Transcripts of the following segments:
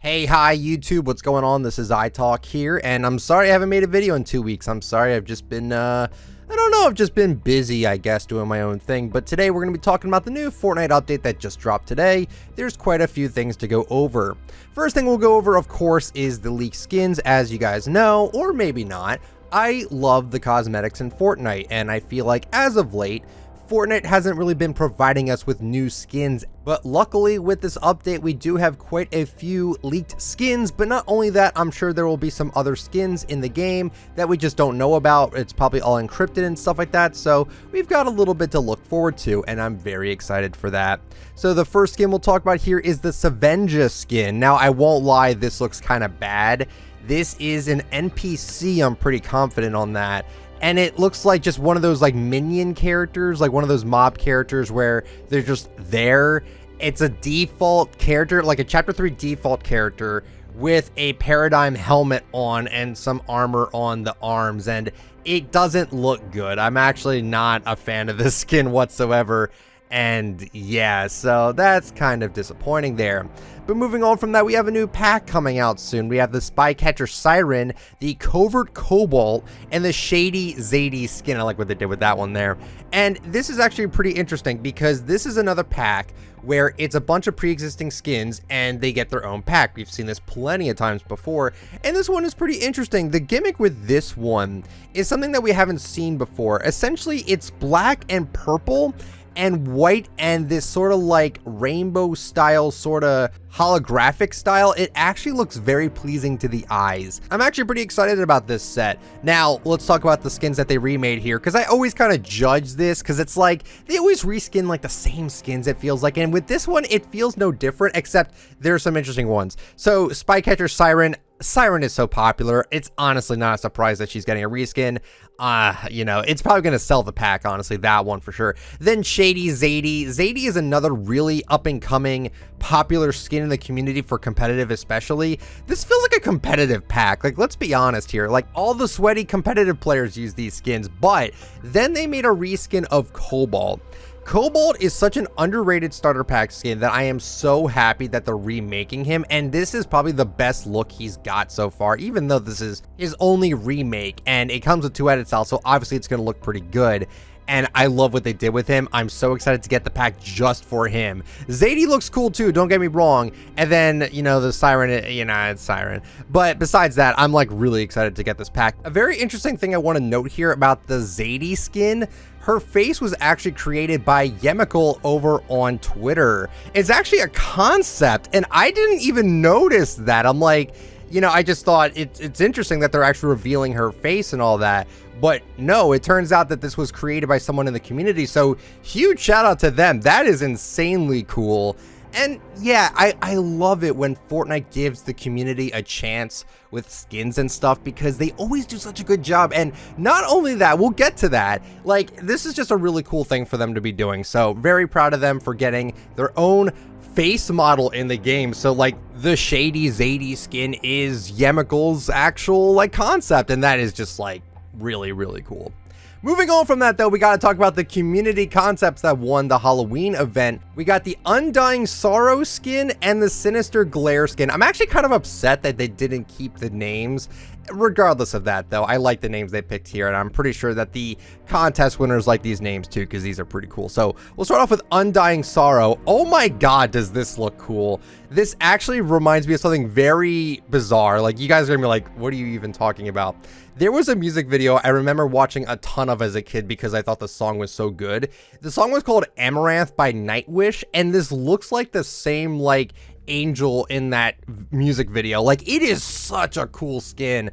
Hey, hi YouTube, what's going on? This is iTalk here, and I'm sorry I haven't made a video in 2 weeks. I'm sorry, I've just been, I don't know, I've just been busy, I guess, doing my own thing. But today we're going to be talking about the new Fortnite update that just dropped today. There's quite a few things to go over. First thing we'll go over, of course, is the leaked skins. As you guys know, or maybe not, I love the cosmetics in Fortnite, and I feel like as of late, Fortnite hasn't really been providing us with new skins, but luckily with this update we do have quite a few leaked skins. But not only that, I'm sure there will be some other skins in the game that we just don't know about. It's probably all encrypted and stuff like that, so we've got a little bit to look forward to, and I'm very excited for that. So the first skin we'll talk about here is the Savenja skin. Now I won't lie, this looks kind of bad. This is an NPC, I'm pretty confident on that. And it looks like just one of those like minion characters, like one of those mob characters where they're just there. It's a default character, like a chapter 3 default character with a paradigm helmet on and some armor on the arms, and it doesn't look good. I'm actually not a fan of this skin whatsoever. And yeah, so that's kind of disappointing there. But moving on from that, we have a new pack coming out soon. We have the Spycatcher Siren, the Covert Cobalt, and the Shady Zadie skin. I like what they did with that one there. And this is actually pretty interesting because this is another pack where it's a bunch of pre-existing skins and they get their own pack. We've seen this plenty of times before, and this one is pretty interesting. The gimmick with this one is something that we haven't seen before. Essentially, it's black and purple and white and this sort of like rainbow style, sort of holographic style. It actually looks very pleasing to the eyes. I'm actually pretty excited about this set. Now let's talk about the skins that they remade here, because I always kind of judge this because it's like they always reskin like the same skins, it feels like, and with this one it feels no different, except there's some interesting ones. So Spycatcher Siren is so popular, it's honestly not a surprise that she's getting a reskin. You know, it's probably going to sell the pack, honestly, that one for sure. Then Shady Zadie. Zadie is another really up-and-coming popular skin in the community for competitive especially. This feels like a competitive pack. Like, let's be honest here. Like, all the sweaty competitive players use these skins, but then they made a reskin of Cobalt. Cobalt is such an underrated starter pack skin that I am so happy that they're remaking him, and this is probably the best look he's got so far, even though this is his only remake, and it comes with 2 edit styles, so obviously it's going to look pretty good. And I love what they did with him. I'm so excited to get the pack just for him. Zadie looks cool too, don't get me wrong. And then, you know, the Siren, you know, it's Siren. But besides that, I'm like really excited to get this pack. A very interesting thing I want to note here about the Zadie skin, her face was actually created by Yemical over on Twitter. It's actually a concept, and I didn't even notice that. I'm like, you know, I just thought it's interesting that they're actually revealing her face and all that. But no, it turns out that this was created by someone in the community, so huge shout out to them. That is insanely cool. And yeah, I love it when Fortnite gives the community a chance with skins and stuff, because they always do such a good job. And not only that, we'll get to that, like, this is just a really cool thing for them to be doing. So very proud of them for getting their own face model in the game. So like the Shady Zadie skin is Yemical's actual like concept, and that is just like really, really cool. Moving on from that though, we got to talk about the community concepts that won the Halloween event. We got the Undying Sorrow skin and the Sinister Glare skin. I'm actually kind of upset that they didn't keep the names. Regardless of that though, I like the names they picked here, and I'm pretty sure that the contest winners like these names too, because these are pretty cool. So we'll start off with Undying Sorrow. Oh my god, does this look cool. This actually reminds me of something very bizarre. Like, you guys are gonna be like, what are you even talking about? There was a music video I remember watching a ton of as a kid because I thought the song was so good. The song was called Amaranth by Nightwish, and this looks like the same like angel in that music video. Like, it is such a cool skin.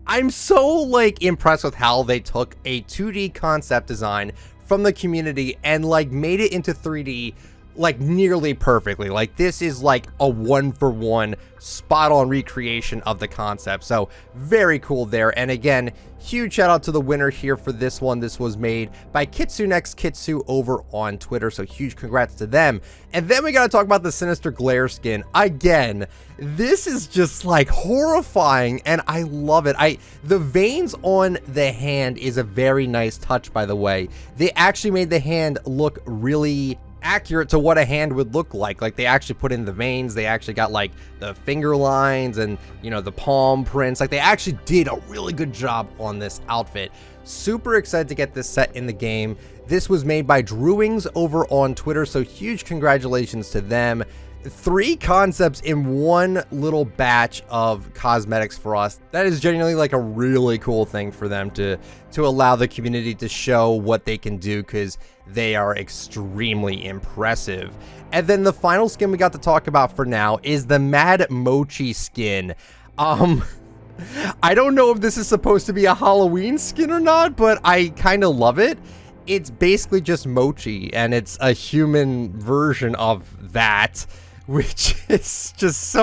I'm so like impressed with how they took a 2D concept design from the community and like made it into 3D like nearly perfectly. Like, this is like a 1-for-1 spot on recreation of the concept. So very cool there. And again, huge shout out to the winner here for this one. This was made by KitsuNextKitsu over on Twitter, so huge congrats to them. And then we got to talk about the Sinister Glare skin. Again, this is just like horrifying, and I love it. The veins on the hand is a very nice touch, by the way. They actually made the hand look really accurate to what a hand would look like. Like, they actually put in the veins, they actually got like the finger lines and, you know, the palm prints. Like, they actually did a really good job on this outfit. Super excited to get this set in the game. This was made by Drewings over on Twitter, so huge congratulations to them. 3 concepts in one little batch of cosmetics for us. That is genuinely like a really cool thing for them to allow the community to show what they can do, because they are extremely impressive. And then the final skin we got to talk about for now is the Mad Mochi skin. I don't know if this is supposed to be a Halloween skin or not, but I kind of love it. It's basically just Mochi, and it's a human version of that, which is just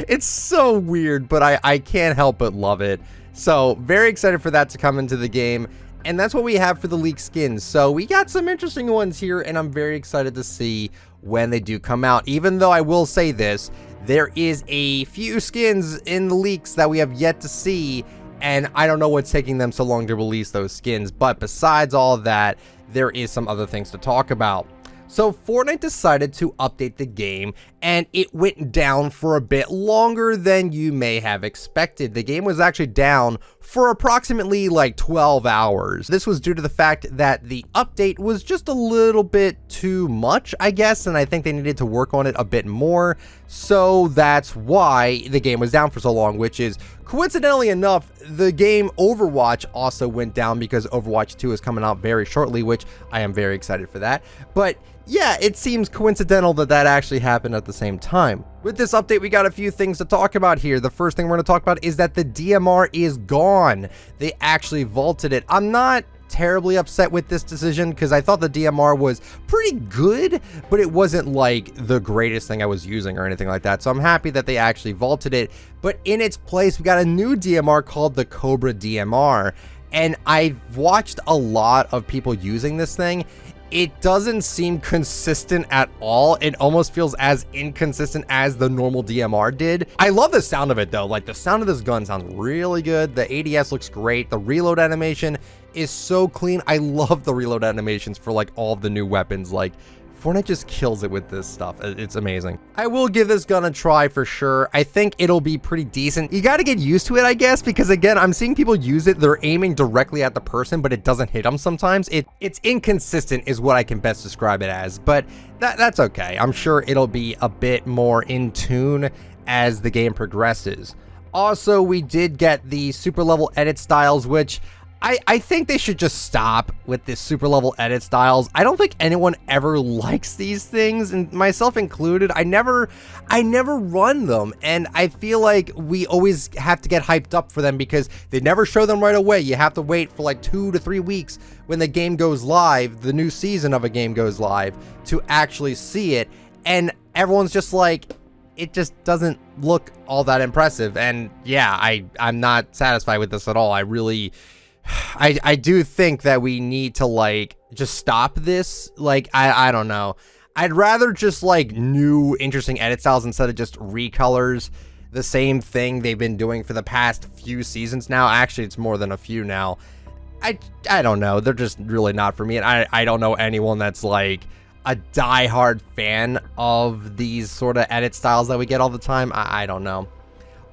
it's so weird, but I can't help but love it. So very excited for that to come into the game. And that's what we have for the leaked skins. So we got some interesting ones here, and I'm very excited to see when they do come out. Even though I will say this, there is a few skins in the leaks that we have yet to see, and I don't know what's taking them so long to release those skins. But besides all of that, there is some other things to talk about. So Fortnite decided to update the game, and it went down for a bit longer than you may have expected. The game was actually down for approximately like 12 hours. This was due to the fact that the update was just a little bit too much, I guess, and I think they needed to work on it a bit more. So that's why the game was down for so long, which is coincidentally enough, the game Overwatch also went down because Overwatch 2 is coming out very shortly, which I am very excited for that. But yeah, it seems coincidental that that actually happened at the same time. With this update, we got a few things to talk about here. The first thing we're going to talk about is that the DMR is gone. They actually vaulted it. I'm not terribly upset with this decision because I thought the DMR was pretty good, but it wasn't like the greatest thing I was using or anything like that. So I'm happy that they actually vaulted it. But in its place, we got a new DMR called the Cobra DMR. And I've watched a lot of people using this thing. It doesn't seem consistent at all. It almost feels as inconsistent as the normal DMR did. I love the sound of it though. Like, the sound of this gun sounds really good. The ADS looks great. The reload animation is so clean. I love the reload animations for like all of the new weapons. Like, Fortnite just kills it with this stuff. It's amazing. I will give this gun a try for sure. I think it'll be pretty decent. You got to get used to it, I guess, because again, I'm seeing people use it. They're aiming directly at the person, but it doesn't hit them sometimes. It's inconsistent is what I can best describe it as, but that's okay. I'm sure it'll be a bit more in tune as the game progresses. Also, we did get the super level edit styles, which I think they should just stop with this super level edit styles. I don't think anyone ever likes these things, and myself included. I never run them, and I feel like we always have to get hyped up for them because they never show them right away. You have to wait for like 2 to 3 weeks when the game goes live, the new season of a game goes live, to actually see it, and everyone's just like, it just doesn't look all that impressive. And yeah, I'm not satisfied with this at all. I do think that we need to like just stop this. Like, I don't know. I'd rather just like new interesting edit styles instead of just recolors. The same thing they've been doing for the past few seasons now. Actually, it's more than a few now. I don't know. They're just really not for me. And I don't know anyone that's like a diehard fan of these sort of edit styles that we get all the time. I don't know.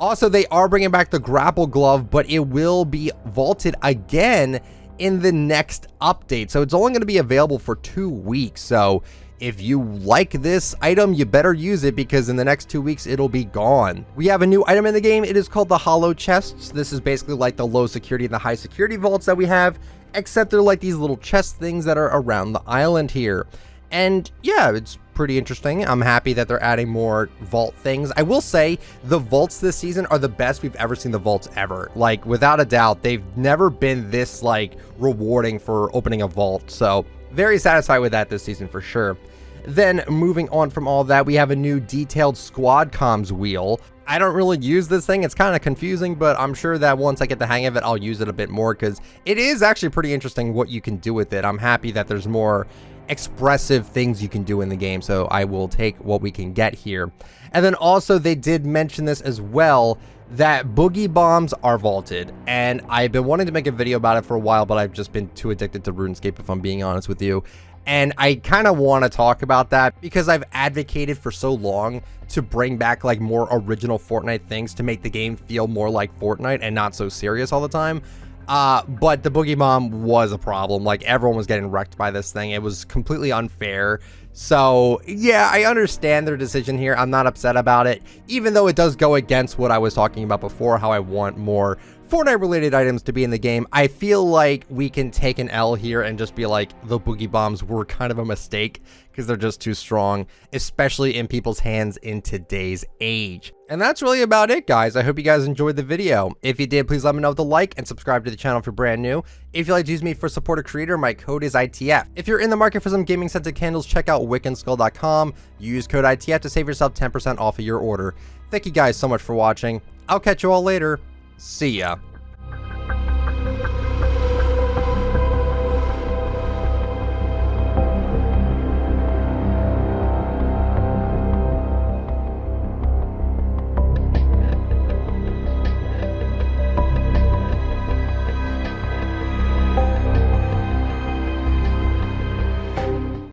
Also, they are bringing back the grapple glove, but it will be vaulted again in the next update. So it's only going to be available for 2 weeks. So if you like this item, you better use it because in the next 2 weeks, it'll be gone. We have a new item in the game. It is called the Hollow Chests. This is basically like the low security and the high security vaults that we have, except they're like these little chest things that are around the island here. And yeah, it's pretty interesting. I'm happy that they're adding more vault things. I will say the vaults this season are the best we've ever seen the vaults ever. Like, without a doubt, they've never been this like rewarding for opening a vault. So very satisfied with that this season for sure. Then moving on from all that, we have a new detailed squad comms wheel. I don't really use this thing. It's kind of confusing, but I'm sure that once I get the hang of it, I'll use it a bit more because it is actually pretty interesting what you can do with it. I'm happy that there's more expressive things you can do in the game, so I will take what we can get here. And then also they did mention this as well, that Boogie bombs are vaulted, and I've been wanting to make a video about it for a while, but I've just been too addicted to RuneScape, if I'm being honest with you. And I kind of want to talk about that because I've advocated for so long to bring back like more original Fortnite things to make the game feel more like Fortnite and not so serious all the time. But the Boogie Bomb was a problem. Like, everyone was getting wrecked by this thing. It was completely unfair. So yeah, I understand their decision here. I'm not upset about it, even though it does go against what I was talking about before, how I want more Fortnite related items to be in the game. I feel like we can take an L here and just be like, the Boogie Bombs were kind of a mistake because they're just too strong, especially in people's hands in today's age. And that's really about it, guys. I hope you guys enjoyed the video. If you did, please let me know with a like and subscribe to the channel if you're brand new. If you'd like to use me for support a creator, my code is ITF. If you're in the market for some gaming scented candles, check out wiccandskull.com. Use code ITF to save yourself 10% off of your order. Thank you guys so much for watching. I'll catch you all later. See ya.